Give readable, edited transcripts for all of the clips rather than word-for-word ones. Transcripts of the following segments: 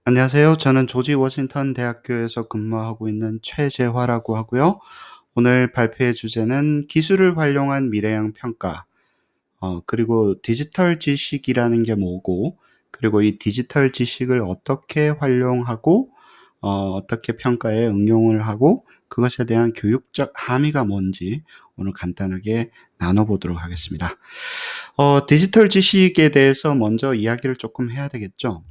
안녕하세요. 저는 조지 워싱턴 대학교에서 근무하고 있는 최재화라고 하고요. 오늘 발표의 주제는 기술을 활용한 미래형 평가, 그리고 디지털 지식이라는 게 뭐고, 그리고 이 디지털 지식을 어떻게 활용하고, 어떻게 평가에 응용을 하고, 그것에 대한 교육적 함의가 뭔지 오늘 간단하게 나눠보도록 하겠습니다. 디지털 지식에 대해서 먼저 이야기를 조금 해야 되겠죠.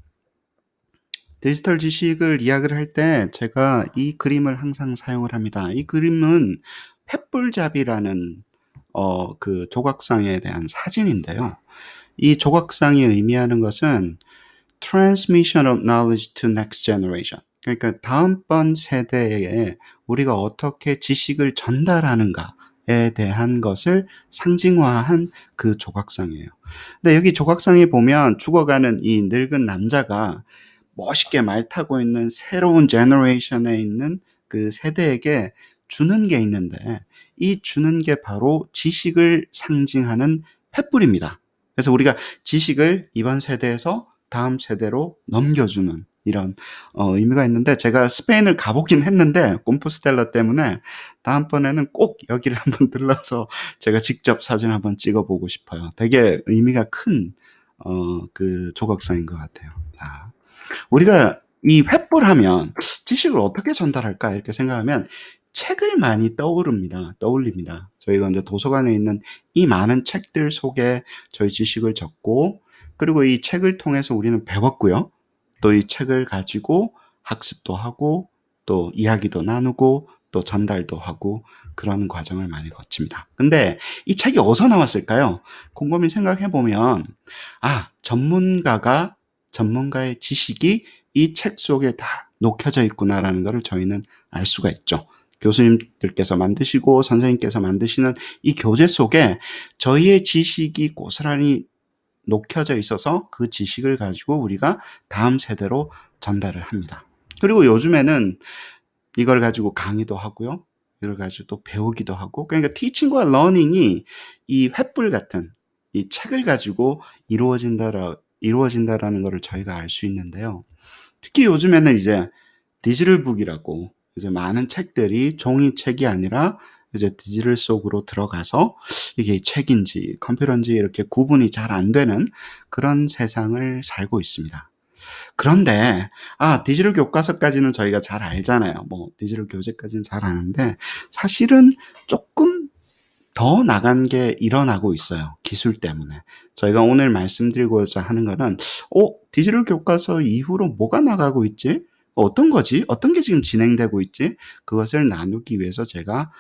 디지털 지식을 이야기를 할 때 제가 이 그림을 항상 사용을 합니다. 이 그림은 횃불잡이라는 그 조각상에 대한 사진인데요. 이 조각상이 의미하는 것은 transmission of knowledge to next generation. 그러니까 다음번 세대에 우리가 어떻게 지식을 전달하는가에 대한 것을 상징화한 그 조각상이에요. 근데 여기 조각상에 보면 죽어가는 이 늙은 남자가 멋있게 말 타고 있는 새로운 제너레이션에 있는 그 세대에게 주는 게 있는데, 이 주는 게 바로 지식을 상징하는 횃불입니다. 그래서 우리가 지식을 이번 세대에서 다음 세대로 넘겨주는 이런 의미가 있는데, 제가 스페인을 가보긴 했는데 콤포스텔라 때문에 다음번에는 꼭 여기를 한번 들러서 제가 직접 사진 한번 찍어보고 싶어요. 되게 의미가 큰 그 조각상인 것 같아요. 자, 우리가 이 횃불하면 지식을 어떻게 전달할까 이렇게 생각하면 책을 많이 떠올립니다. 저희가 이제 도서관에 있는 이 많은 책들 속에 저희 지식을 적고, 그리고 이 책을 통해서 우리는 배웠고요. 또 이 책을 가지고 학습도 하고, 또 이야기도 나누고, 또 전달도 하고, 그런 과정을 많이 거칩니다. 근데 이 책이 어디서 나왔을까요? 곰곰이 생각해 보면, 전문가의 지식이 이 책 속에 다 녹혀져 있구나라는 것을 저희는 알 수가 있죠. 교수님들께서 만드시고 선생님께서 만드시는 이 교재 속에 저희의 지식이 고스란히 녹혀져 있어서 그 지식을 가지고 우리가 다음 세대로 전달을 합니다. 그리고 요즘에는 이걸 가지고 강의도 하고요. 이걸 가지고 또 배우기도 하고, 그러니까 티칭과 러닝이 이 횃불 같은 이 책을 가지고 이루어진다라는 것을 저희가 알 수 있는데요. 특히 요즘에는 이제 디지털북이라고 이제 많은 책들이 종이책이 아니라 이제 디지털 속으로 들어가서 이게 책인지 컴퓨터인지 이렇게 구분이 잘 안 되는 그런 세상을 살고 있습니다. 그런데 디지털 교과서까지는 저희가 잘 알잖아요. 뭐 디지털 교재까지는 잘 아는데 사실은 조금 더 나간 게 일어나고 있어요. 기술 때문에. 저희가 오늘 말씀드리고자 하는 거는 디지털 교과서 이후로 뭐가 나가고 있지? 어떤 거지? 어떤 게 지금 진행되고 있지? 그것을 나누기 위해서 제가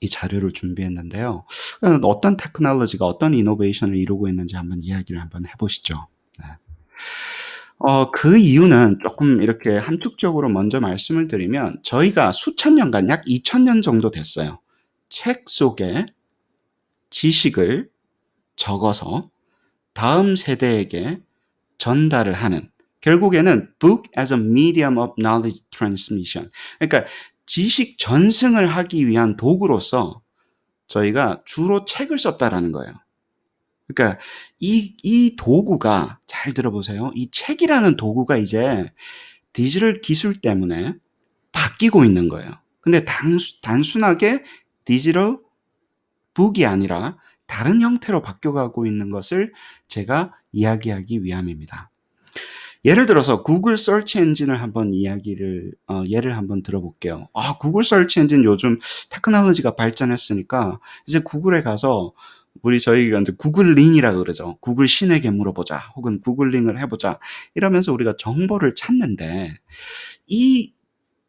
이 자료를 준비했는데요. 어떤 테크놀로지가 어떤 이노베이션을 이루고 있는지 한번 이야기를 한번 해보시죠. 네. 그 이유는 조금 이렇게 함축적으로 먼저 말씀을 드리면 저희가 수천 년간 약 2000년 정도 됐어요. 책 속에 지식을 적어서 다음 세대에게 전달을 하는, 결국에는 book as a medium of knowledge transmission. 그러니까 지식 전승을 하기 위한 도구로서 저희가 주로 책을 썼다라는 거예요. 그러니까 이 도구가 잘 들어보세요. 이 책이라는 도구가 이제 디지털 기술 때문에 바뀌고 있는 거예요. 근데 단순하게 디지털 북이 아니라 다른 형태로 바뀌어가고 있는 것을 제가 이야기하기 위함입니다. 예를 들어서 구글 서치 엔진을 한번 예를 한번 들어볼게요. 구글 서치 엔진 요즘 테크놀로지가 발전했으니까 이제 구글에 가서 저희가 이제 구글링이라 그러죠. 구글 신에게 물어보자, 혹은 구글링을 해보자 이러면서 우리가 정보를 찾는데, 이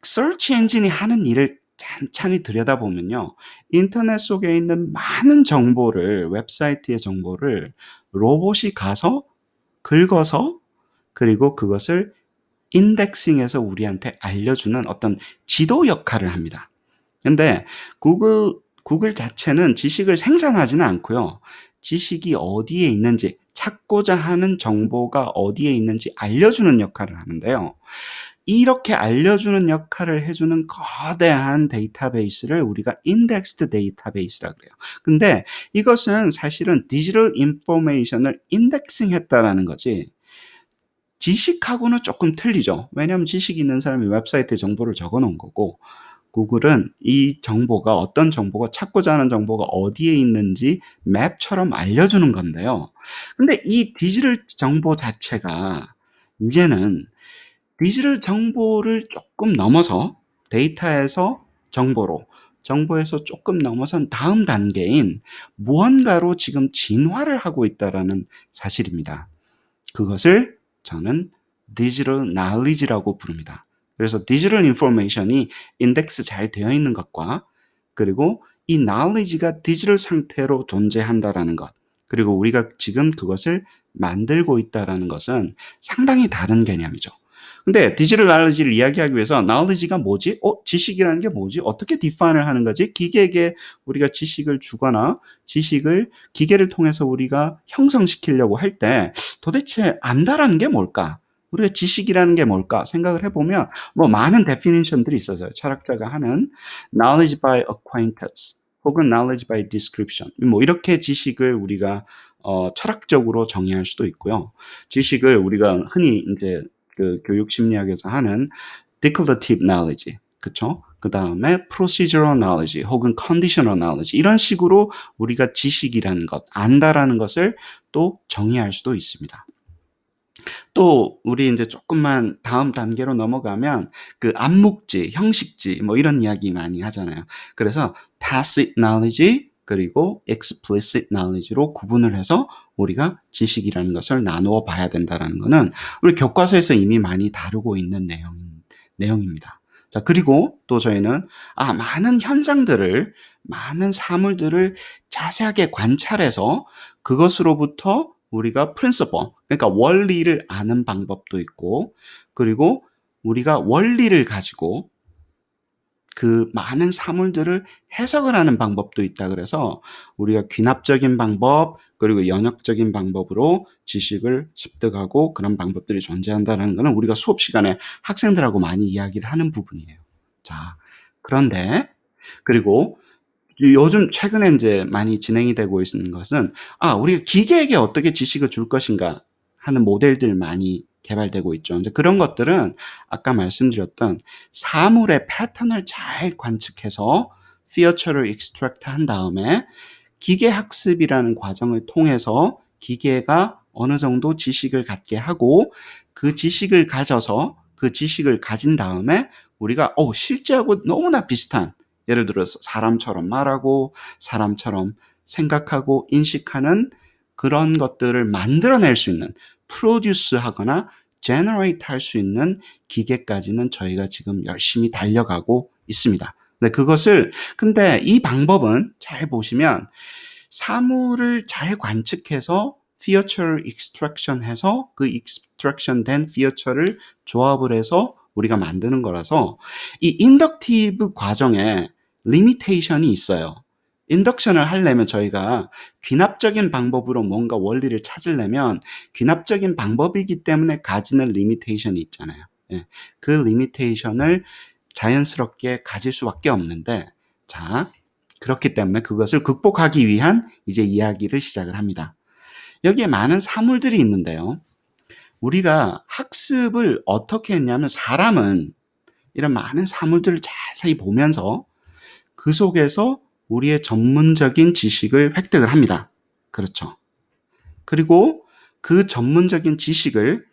서치 엔진이 하는 일을 찬찬히 들여다보면요, 인터넷 속에 있는 많은 정보를, 웹사이트의 정보를 로봇이 가서 긁어서, 그리고 그것을 인덱싱해서 우리한테 알려주는 어떤 지도 역할을 합니다. 근데 구글 자체는 지식을 생산하지는 않고요. 지식이 어디에 있는지, 찾고자 하는 정보가 어디에 있는지 알려주는 역할을 하는데요. 이렇게 알려주는 역할을 해주는 거대한 데이터베이스를 우리가 인덱스드 데이터베이스라고 그래요. 근데 이것은 사실은 디지털 인포메이션을 인덱싱 했다라는 거지, 지식하고는 조금 틀리죠. 왜냐하면 지식이 있는 사람이 웹사이트에 정보를 적어 놓은 거고 구글은 이 정보가 어떤 정보가 찾고자 하는 정보가 어디에 있는지 맵처럼 알려주는 건데요. 근데 이 디지털 정보 자체가 이제는 디지털 정보를 조금 넘어서 데이터에서 정보로, 정보에서 조금 넘어선 다음 단계인 무언가로 지금 진화를 하고 있다라는 사실입니다. 그것을 저는 디지털 knowledge라고 부릅니다. 그래서 디지털 인포메이션이 인덱스 잘 되어 있는 것과 그리고 이 knowledge가 디지털 상태로 존재한다라는 것, 그리고 우리가 지금 그것을 만들고 있다라는 것은 상당히 다른 개념이죠. 근데 디지털 knowledge를 이야기하기 위해서 knowledge가 뭐지? 지식이라는 게 뭐지? 어떻게 define을 하는 거지? 기계에게 우리가 지식을 주거나 지식을 기계를 통해서 우리가 형성시키려고 할 때 도대체 안다라는 게 뭘까? 우리가 지식이라는 게 뭘까? 생각을 해보면 뭐 많은 definition들이 있어요. 철학자가 하는 knowledge by acquaintance 혹은 knowledge by description 뭐 이렇게 지식을 우리가 철학적으로 정의할 수도 있고요. 지식을 우리가 흔히 이제 그 교육 심리학에서 하는 declarative knowledge, 그쵸? 그 다음에 procedural knowledge 혹은 conditional knowledge 이런 식으로 우리가 지식이라는 것, 안다라는 것을 또 정의할 수도 있습니다. 또 우리 이제 조금만 다음 단계로 넘어가면 그 암묵지, 형식지 뭐 이런 이야기 많이 하잖아요. 그래서 tacit knowledge 그리고 explicit knowledge로 구분을 해서 우리가 지식이라는 것을 나누어 봐야 된다라는 거는 우리 교과서에서 이미 많이 다루고 있는 내용입니다. 자, 그리고 또 저희는 많은 현상들을, 많은 사물들을 자세하게 관찰해서 그것으로부터 우리가 principle, 그러니까 원리를 아는 방법도 있고, 그리고 우리가 원리를 가지고 그 많은 사물들을 해석을 하는 방법도 있다. 그래서 우리가 귀납적인 방법, 그리고 연역적인 방법으로 지식을 습득하고 그런 방법들이 존재한다는 것은 우리가 수업 시간에 학생들하고 많이 이야기를 하는 부분이에요. 자, 그런데 그리고 요즘 최근에 이제 많이 진행이 되고 있는 것은 우리가 기계에게 어떻게 지식을 줄 것인가 하는 모델들 많이 개발되고 있죠. 이제 그런 것들은 아까 말씀드렸던 사물의 패턴을 잘 관측해서 피어처를 익스트랙트 한 다음에 기계 학습이라는 과정을 통해서 기계가 어느 정도 지식을 갖게 하고 그 지식을 가져서 그 지식을 가진 다음에 우리가 실제하고 너무나 비슷한, 예를 들어서 사람처럼 말하고 사람처럼 생각하고 인식하는 그런 것들을 만들어낼 수 있는, 프로듀스 하거나 제너레이트 할 수 있는 기계까지는 저희가 지금 열심히 달려가고 있습니다. 근데 이 방법은 잘 보시면 사물을 잘 관측해서 feature를 extraction 해서 그 extraction 된 feature를 조합을 해서 우리가 만드는 거라서 이 인덕티브 과정에 limitation이 있어요. 인덕션을 하려면 저희가 귀납적인 방법으로 뭔가 원리를 찾으려면 귀납적인 방법이기 때문에 가지는 limitation이 있잖아요. 예, 그 limitation을 자연스럽게 가질 수밖에 없는데, 자, 그렇기 때문에 그것을 극복하기 위한 이제 이야기를 시작을 합니다. 여기에 많은 사물들이 있는데요. 우리가 학습을 어떻게 했냐면 사람은 이런 많은 사물들을 자세히 보면서 그 속에서 우리의 전문적인 지식을 획득을 합니다. 그렇죠. 그리고 그 전문적인 지식을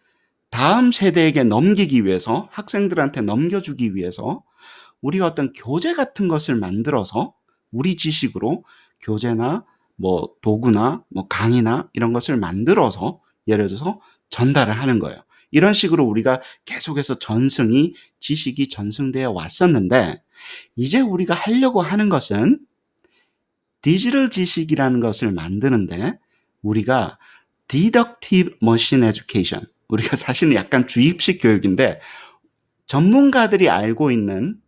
다음 세대에게 넘기기 위해서, 학생들한테 넘겨주기 위해서 우리가 어떤 교재 같은 것을 만들어서 우리 지식으로 교재나 뭐 도구나 뭐 강의나 이런 것을 만들어서 예를 들어서 전달을 하는 거예요. 이런 식으로 우리가 계속해서 지식이 전승되어 왔었는데, 이제 우리가 하려고 하는 것은 디지털 지식이라는 것을 만드는데 우리가 deductive machine education, 우리가 사실은 약간 주입식 교육인데 전문가들이 알고 있는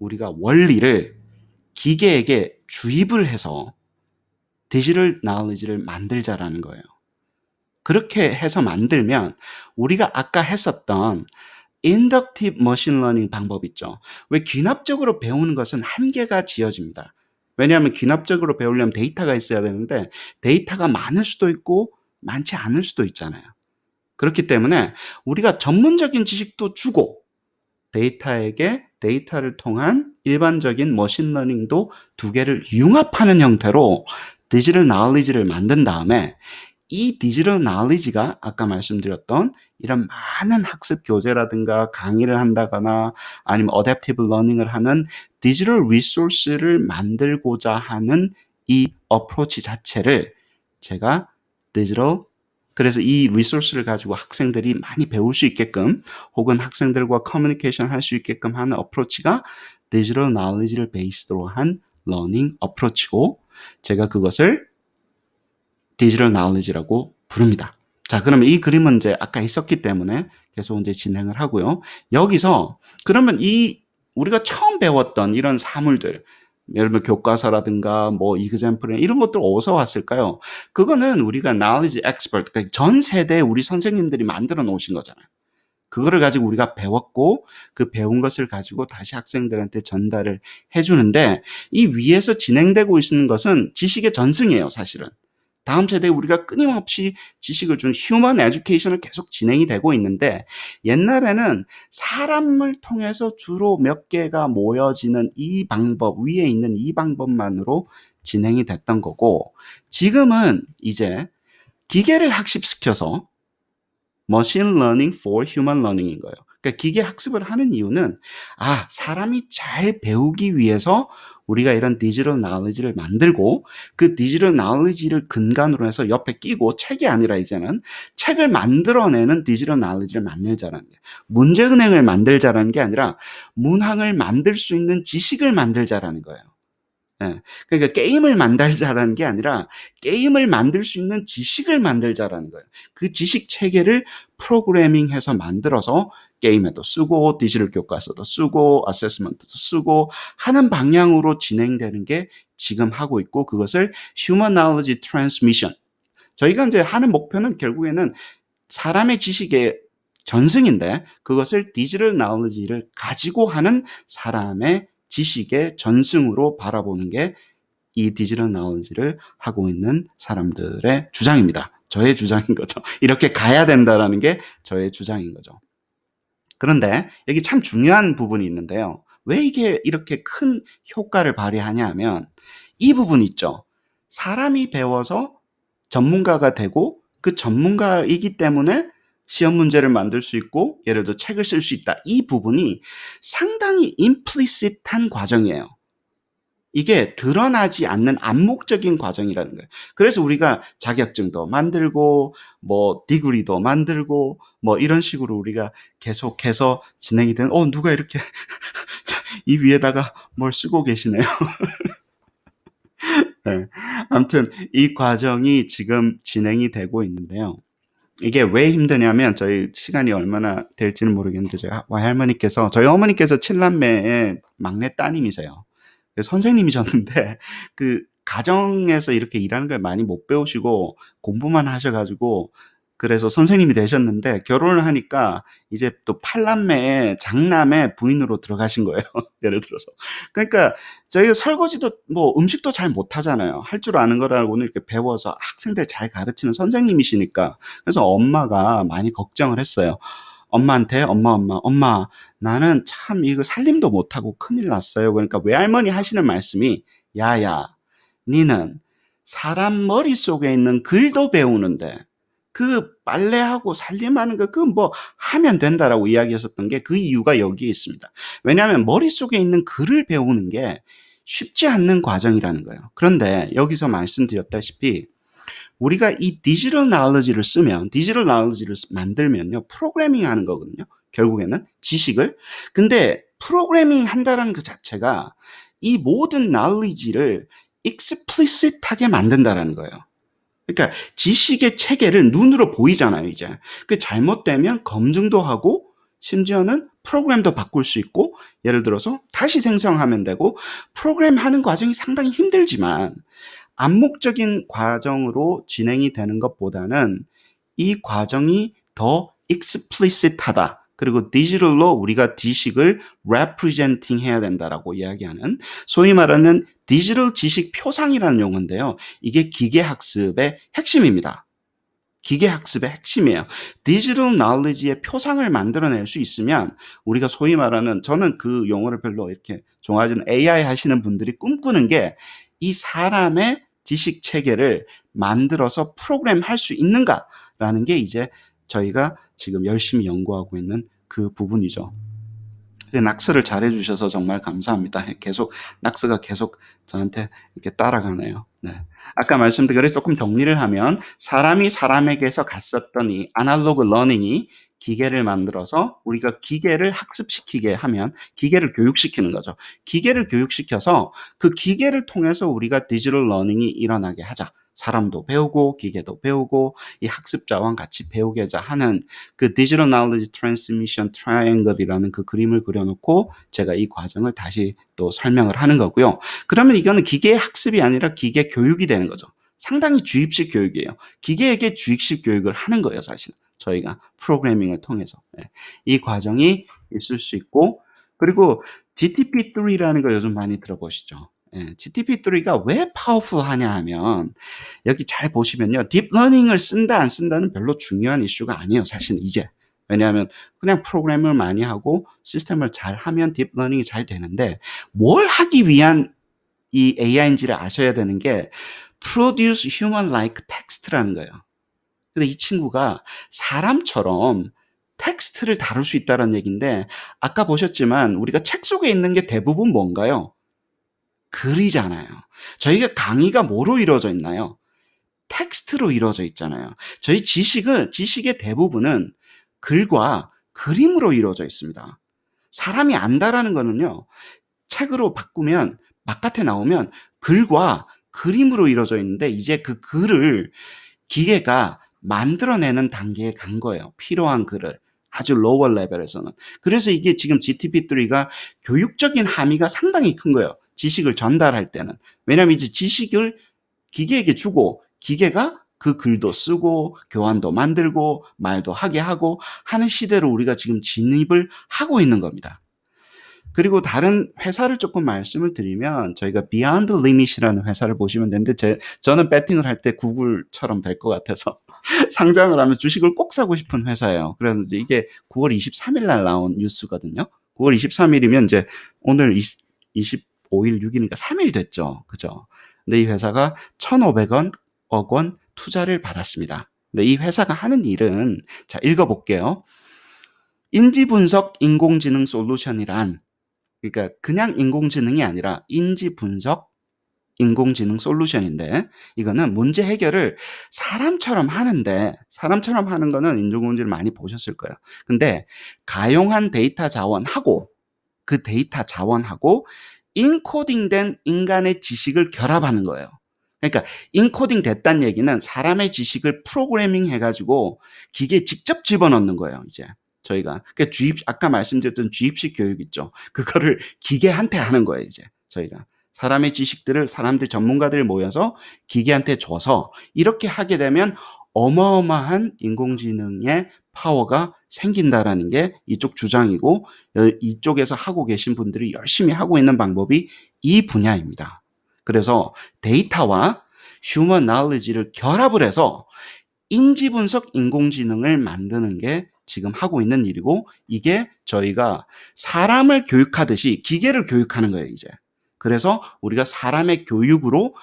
우리가 원리를 기계에게 주입을 해서 디지털 knowledge를 만들자라는 거예요. 그렇게 해서 만들면 우리가 아까 했었던 inductive machine learning 방법 있죠. 왜 귀납적으로 배우는 것은 한계가 지어집니다. 왜냐하면 귀납적으로 배우려면 데이터가 있어야 되는데 데이터가 많을 수도 있고 많지 않을 수도 있잖아요. 그렇기 때문에 우리가 전문적인 지식도 주고 데이터에게 데이터를 통한 일반적인 머신러닝도 두 개를 융합하는 형태로 디지털 나울리지를 만든 다음에 이 디지털 나울리지가 아까 말씀드렸던 이런 많은 학습 교재라든가 강의를 한다거나 아니면 어댑티브 러닝을 하는 디지털 리소스를 만들고자 하는 이 어프로치 자체를 제가 디지털 그래서 이 리소스를 가지고 학생들이 많이 배울 수 있게끔 혹은 학생들과 커뮤니케이션 할 수 있게끔 하는 어프로치가 디지털 나울리지를 베이스로 한 러닝 어프로치고 제가 그것을 디지털 나울리지라고 부릅니다. 자, 그러면 이 그림은 이제 아까 있었기 때문에 계속 이제 진행을 하고요. 여기서 그러면 이 우리가 처음 배웠던 이런 사물들, 예를 들면 교과서라든가 뭐 example 이런 것들 어디서 왔을까요? 그거는 우리가 knowledge expert, 그러니까 전 세대 우리 선생님들이 만들어 놓으신 거잖아요. 그거를 가지고 우리가 배웠고 그 배운 것을 가지고 다시 학생들한테 전달을 해주는데 이 위에서 진행되고 있는 것은 지식의 전승이에요, 사실은. 다음 세대에 우리가 끊임없이 지식을 준 휴먼 에듀케이션을 계속 진행이 되고 있는데 옛날에는 사람을 통해서 주로 몇 개가 모여지는 이 방법, 위에 있는 이 방법만으로 진행이 됐던 거고 지금은 이제 기계를 학습시켜서 머신 러닝 for human learning인 거예요. 그러니까 기계 학습을 하는 이유는 사람이 잘 배우기 위해서 우리가 이런 디지털 나울리지를 만들고 그 디지털 나울리지를 근간으로 해서 옆에 끼고 책이 아니라 이제는 책을 만들어내는 디지털 나울리지를 만들자라는 게 문제은행을 만들자라는 게 아니라 문항을 만들 수 있는 지식을 만들자라는 거예요. 예. 그러니까 게임을 만들자라는 게 아니라 게임을 만들 수 있는 지식을 만들자라는 거예요. 그 지식 체계를 프로그래밍해서 만들어서 게임에도 쓰고 디지털 교과서도 쓰고 어세스먼트도 쓰고 하는 방향으로 진행되는 게 지금 하고 있고 그것을 Human Knowledge Transmission. 저희가 이제 하는 목표는 결국에는 사람의 지식의 전승인데 그것을 디지털 나울리지를 가지고 하는 사람의 지식의 전승으로 바라보는 게 이 디지털 나울리지를 하고 있는 사람들의 주장입니다. 저의 주장인 거죠. 이렇게 가야 된다라는 게 저의 주장인 거죠. 그런데 여기 참 중요한 부분이 있는데요. 왜 이게 이렇게 큰 효과를 발휘하냐 하면 이 부분 있죠. 사람이 배워서 전문가가 되고 그 전문가이기 때문에 시험 문제를 만들 수 있고 예를 들어 책을 쓸 수 있다. 이 부분이 상당히 implicit한 과정이에요. 이게 드러나지 않는 암묵적인 과정이라는 거예요. 그래서 우리가 자격증도 만들고 뭐 디그리도 만들고 뭐 이런 식으로 우리가 계속해서 진행이 되는 누가 이렇게 이 위에다가 뭘 쓰고 계시네요. 네. 아무튼 이 과정이 지금 진행이 되고 있는데요. 이게 왜 힘드냐면 저희 시간이 얼마나 될지는 모르겠는데 저희 할머니께서 저희 어머니께서 7남매의 막내 따님이세요. 선생님이셨는데 그 가정에서 이렇게 일하는 걸 많이 못 배우시고 공부만 하셔가지고 그래서 선생님이 되셨는데 결혼을 하니까 이제 또 8남매의 장남의 부인으로 들어가신 거예요. 예를 들어서. 그러니까 저희가 설거지도 뭐 음식도 잘 못하잖아요. 할 줄 아는 거라고는 이렇게 배워서 학생들 잘 가르치는 선생님이시니까. 그래서 엄마가 많이 걱정을 했어요. 엄마한테 엄마 나는 참 이거 살림도 못하고 큰일 났어요. 그러니까 외할머니 하시는 말씀이 야야 니는 사람 머릿속에 있는 글도 배우는데 그 빨래하고 살림하는 거 그건 뭐 하면 된다라고 이야기하셨던 게 그 이유가 여기에 있습니다. 왜냐하면 머릿속에 있는 글을 배우는 게 쉽지 않는 과정이라는 거예요. 그런데 여기서 말씀드렸다시피 우리가 이 디지털 나울리지를 쓰면 디지털 나울리지를 만들면요. 프로그래밍 하는 거거든요. 결국에는 지식을. 근데 프로그래밍 한다는 그 자체가 이 모든 나울리지를 explicit하게 만든다라는 거예요. 그러니까 지식의 체계를 눈으로 보이잖아요, 이제. 그 잘못되면 검증도 하고 심지어는 프로그램도 바꿀 수 있고 예를 들어서 다시 생성하면 되고 프로그램 하는 과정이 상당히 힘들지만 암묵적인 과정으로 진행이 되는 것보다는 이 과정이 더 explicit하다. 그리고 디지털로 우리가 지식을 representing 해야 된다라고 이야기하는 소위 말하는 디지털 지식 표상이라는 용어인데요. 이게 기계학습의 핵심입니다. 기계 학습의 핵심이에요. 디지털 knowledge의 표상을 만들어낼 수 있으면 우리가 소위 말하는 저는 그 용어를 별로 이렇게 좋아하지는 AI 하시는 분들이 꿈꾸는 게 이 사람의 지식 체계를 만들어서 프로그램할 수 있는가라는 게 이제 저희가 지금 열심히 연구하고 있는 그 부분이죠. 낙스를 잘해 주셔서 정말 감사합니다. 계속 낙스가 계속 저한테 이렇게 따라가네요. 네. 아까 말씀드린 그래서 조금 정리를 하면 사람이 사람에게서 갔었던 이 아날로그 러닝이 기계를 만들어서 우리가 기계를 학습시키게 하면 기계를 교육시키는 거죠. 기계를 교육시켜서 그 기계를 통해서 우리가 디지털 러닝이 일어나게 하자. 사람도 배우고 기계도 배우고 이 학습자와 같이 배우게자 하는 그 디지털 knowledge transmission triangle이라는 그 그림을 그려놓고 제가 이 과정을 다시 또 설명을 하는 거고요. 그러면 이거는 기계 학습이 아니라 기계 교육이 되는 거죠. 상당히 주입식 교육이에요. 기계에게 주입식 교육을 하는 거예요, 사실. 저희가 프로그래밍을 통해서. 네. 이 과정이 있을 수 있고, 그리고 GTP3라는 거 요즘 많이 들어보시죠. 예, GTP3가 왜 파워풀하냐 하면 여기 잘 보시면요. 딥러닝을 쓴다 안 쓴다는 별로 중요한 이슈가 아니에요. 사실 이제. 왜냐하면 그냥 프로그램을 많이 하고 시스템을 잘 하면 딥러닝이 잘 되는데 뭘 하기 위한 이 AI인지를 아셔야 되는 게 produce human-like text라는 거예요. 근데 이 친구가 사람처럼 텍스트를 다룰 수 있다는 얘기인데 아까 보셨지만 우리가 책 속에 있는 게 대부분 뭔가요? 글이잖아요. 저희가 강의가 뭐로 이루어져 있나요? 텍스트로 이루어져 있잖아요. 저희 지식의 대부분은 글과 그림으로 이루어져 있습니다. 사람이 안다라는 거는요, 책으로 바꾸면, 바깥에 나오면 글과 그림으로 이루어져 있는데, 이제 그 글을 기계가 만들어내는 단계에 간 거예요. 필요한 글을. 아주 로워 레벨에서는. 그래서 이게 지금 GTP3가 교육적인 함의가 상당히 큰 거예요. 지식을 전달할 때는. 왜냐하면 이제 지식을 기계에게 주고 기계가 그 글도 쓰고 교환도 만들고 말도 하게 하고 하는 시대로 우리가 지금 진입을 하고 있는 겁니다. 그리고 다른 회사를 조금 말씀을 드리면 저희가 Beyond Limit이라는 회사를 보시면 되는데 저는 배팅을 할 때 구글처럼 될 것 같아서 상장을 하면 주식을 꼭 사고 싶은 회사예요. 그래서 이제 이게 9월 23일 날 나온 뉴스거든요. 9월 23일이면 이제 오늘 25일, 6일이니까 3일 됐죠. 그죠? 근데 이 회사가 1,500억 원 투자를 받았습니다. 근데 이 회사가 하는 일은 자 읽어볼게요. 인지분석 인공지능 솔루션이란 그러니까 그냥 인공지능이 아니라 인지분석 인공지능 솔루션인데 이거는 문제 해결을 사람처럼 하는데 사람처럼 하는 거는 인공지능을 많이 보셨을 거예요. 근데 가용한 데이터 자원하고 그 데이터 자원하고 인코딩된 인간의 지식을 결합하는 거예요. 그러니까 인코딩 됐다는 얘기는 사람의 지식을 프로그래밍 해가지고 기계에 직접 집어넣는 거예요. 이제 저희가 그 아까 말씀드렸던 주입식 교육 있죠. 그거를 기계한테 하는 거예요. 이제 저희가 사람의 지식들을 사람들 전문가들이 모여서 기계한테 줘서 이렇게 하게 되면 어마어마한 인공지능의 파워가 생긴다라는 게 이쪽 주장이고 이쪽에서 하고 계신 분들이 열심히 하고 있는 방법이 이 분야입니다. 그래서 데이터와 휴먼 나울리지를 결합을 해서 인지분석 인공지능을 만드는 게 지금 하고 있는 일이고 이게 저희가 사람을 교육하듯이 기계를 교육하는 거예요, 이제. 그래서 우리가 사람의 교육으로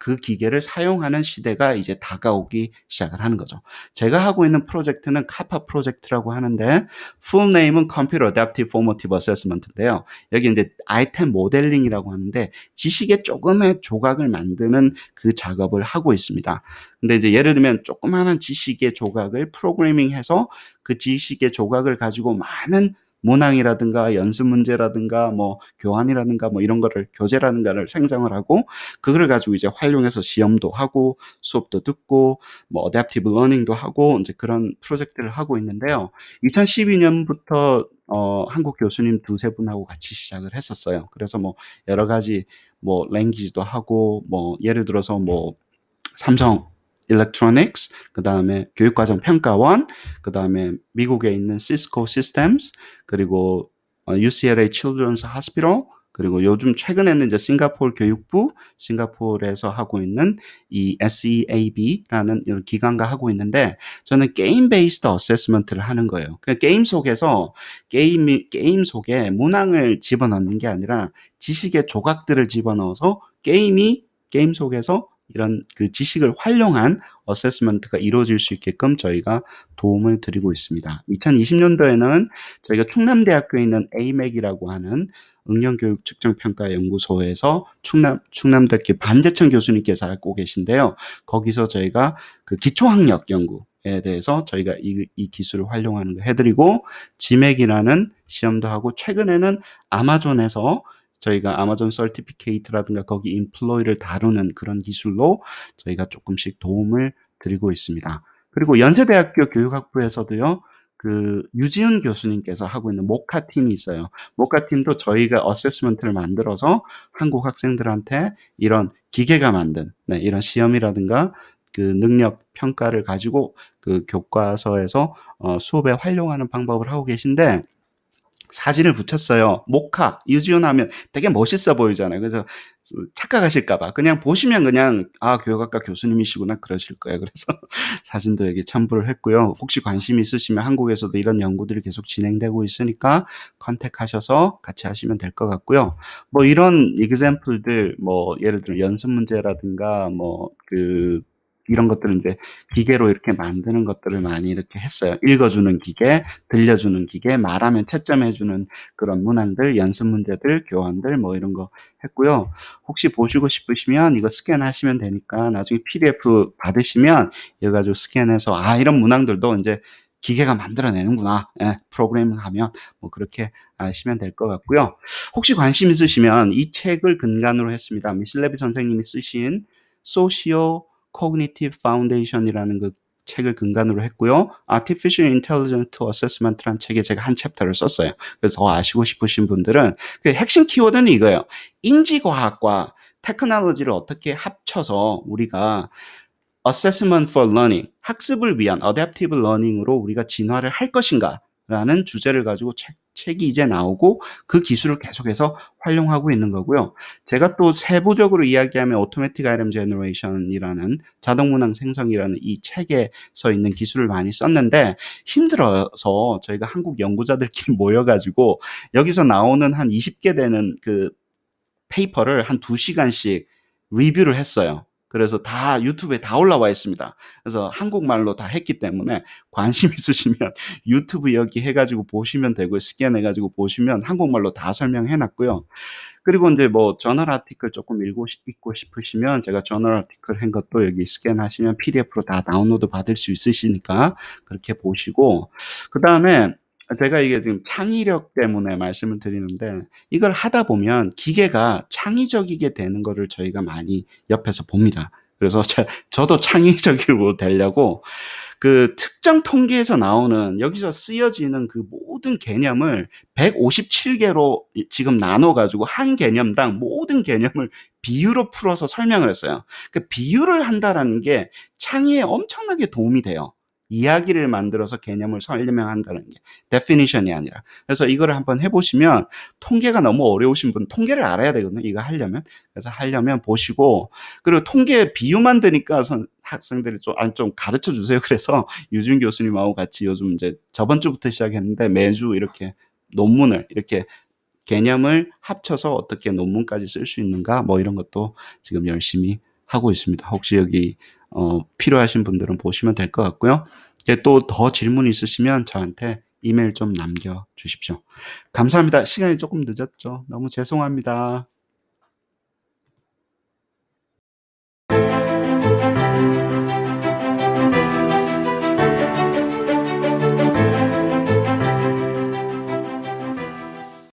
그 기계를 사용하는 시대가 이제 다가오기 시작을 하는 거죠. 제가 하고 있는 프로젝트는 카파 프로젝트라고 하는데 full name은 Computer Adaptive Formative Assessment인데요. 여기 이제 아이템 모델링이라고 하는데 지식의 조금의 조각을 만드는 그 작업을 하고 있습니다. 근데 이제 예를 들면 조그마한 지식의 조각을 프로그래밍해서 그 지식의 조각을 가지고 많은 문항이라든가 연습 문제라든가 뭐 교환이라든가 뭐 이런 거를 교재라든가를 생성을 하고 그걸 가지고 이제 활용해서 시험도 하고 수업도 듣고 뭐 어댑티브 러닝도 하고 이제 그런 프로젝트를 하고 있는데요. 2012년부터 한국 교수님 두세 분하고 같이 시작을 했었어요. 그래서 뭐 여러 가지 뭐 랭귀지도 하고 뭐 예를 들어서 뭐 삼성 일렉트로닉스, 그 다음에 교육과정 평가원, 그 다음에 미국에 있는 시스코 시스템스, 그리고 UCLA Children's Hospital, 그리고 요즘 최근에는 이제 싱가포르 교육부, 싱가포르에서 하고 있는 이 SEAB라는 이런 기관과 하고 있는데 저는 게임 베이스드 어세스먼트를 하는 거예요. 그 게임 속에 문항을 집어넣는 게 아니라 지식의 조각들을 집어넣어서 게임 속에서 이런 그 지식을 활용한 어세스먼트가 이루어질 수 있게끔 저희가 도움을 드리고 있습니다. 2020년도에는 저희가 충남대학교에 있는 AMAC이라고 하는 응용교육 측정평가 연구소에서 충남대학교 반재천 교수님께서 하고 계신데요. 거기서 저희가 그 기초학력 연구에 대해서 저희가 이 기술을 활용하는 거 해드리고 지맥이라는 시험도 하고 최근에는 아마존에서 저희가 아마존 서티피케이트라든가 거기 인플로이를 다루는 그런 기술로 저희가 조금씩 도움을 드리고 있습니다. 그리고 연세대학교 교육학부에서도요. 그 유지훈 교수님께서 하고 있는 모카 팀이 있어요. 모카 팀도 저희가 어세스먼트를 만들어서 한국 학생들한테 이런 기계가 만든 이런 시험이라든가 그 능력 평가를 가지고 그 교과서에서 수업에 활용하는 방법을 하고 계신데 사진을 붙였어요. 모카, 유지훈 하면 되게 멋있어 보이잖아요. 그래서 착각하실까 봐. 그냥 보시면 그냥, 아, 교육학과 교수님이시구나, 그러실 거예요. 그래서 사진도 여기 첨부를 했고요. 혹시 관심 있으시면 한국에서도 이런 연구들이 계속 진행되고 있으니까 컨택하셔서 같이 하시면 될 것 같고요. 뭐 이런 example들, 뭐 예를 들어 연습 문제라든가 이런 것들은 이제 기계로 이렇게 만드는 것들을 많이 이렇게 했어요. 읽어주는 기계, 들려주는 기계, 말하면 채점해주는 그런 문항들, 연습 문제들, 교환들 뭐 이런 거 했고요. 혹시 보시고 싶으시면 이거 스캔하시면 되니까 나중에 PDF 받으시면 이거 가지고 스캔해서 아 이런 문항들도 이제 기계가 만들어내는구나. 예, 프로그래밍하면 뭐 그렇게 아시면 될 것 같고요. 혹시 관심 있으시면 이 책을 근간으로 했습니다. 미슬레비 선생님이 쓰신 소시오 코그니티브 파운데이션이라는 그 책을 근간으로 했고요. Artificial Intelligence Assessment라는 책에 제가 한 챕터를 썼어요. 그래서 더 아시고 싶으신 분들은 그 핵심 키워드는 이거예요. 인지과학과 테크놀로지를 어떻게 합쳐서 우리가 assessment for learning, 학습을 위한 adaptive learning으로 우리가 진화를 할 것인가 라는 주제를 가지고 책이 이제 나오고 그 기술을 계속해서 활용하고 있는 거고요. 제가 또 세부적으로 이야기하면 automatic item generation이라는 자동문항 생성이라는 이 책에서 있는 기술을 많이 썼는데 힘들어서 저희가 한국 연구자들끼리 모여가지고 여기서 나오는 한 20개 되는 그 페이퍼를 한 2시간씩 리뷰를 했어요. 그래서 다 유튜브에 다 올라와 있습니다. 그래서 한국말로 다 했기 때문에 관심 있으시면 유튜브 여기 해가지고 보시면 되고요. 스캔해가지고 보시면 한국말로 다 설명해 놨고요. 그리고 이제 뭐 저널 아티클 조금 읽고 싶으시면 제가 저널 아티클 한 것도 여기 스캔하시면 PDF로 다 다운로드 받을 수 있으시니까 그렇게 보시고 그다음에 제가 이게 지금 창의력 때문에 말씀을 드리는데 이걸 하다 보면 기계가 창의적이게 되는 거를 저희가 많이 옆에서 봅니다. 그래서 저도 창의적으로 되려고 그 특정 통계에서 나오는 여기서 쓰여지는 그 모든 개념을 157개로 지금 나눠 가지고 한 개념당 모든 개념을 비유로 풀어서 설명을 했어요. 그 비유를 한다라는 게 창의에 엄청나게 도움이 돼요. 이야기를 만들어서 개념을 설명한다는 게 definition이 아니라. 그래서 이거를 한번 해 보시면 통계가 너무 어려우신 분 통계를 알아야 되거든요. 이거 하려면. 그래서 하려면 보시고 그리고 통계 비유만 드니까 학생들이 좀 가르쳐 주세요. 그래서 유준 교수님하고 같이 요즘 이제 저번 주부터 시작했는데 매주 이렇게 논문을 이렇게 개념을 합쳐서 어떻게 논문까지 쓸 수 있는가 뭐 이런 것도 지금 열심히 하고 있습니다. 혹시 여기 필요하신 분들은 보시면 될 것 같고요. 또 더 질문 있으시면 저한테 이메일 좀 남겨주십시오. 감사합니다. 시간이 조금 늦었죠. 너무 죄송합니다.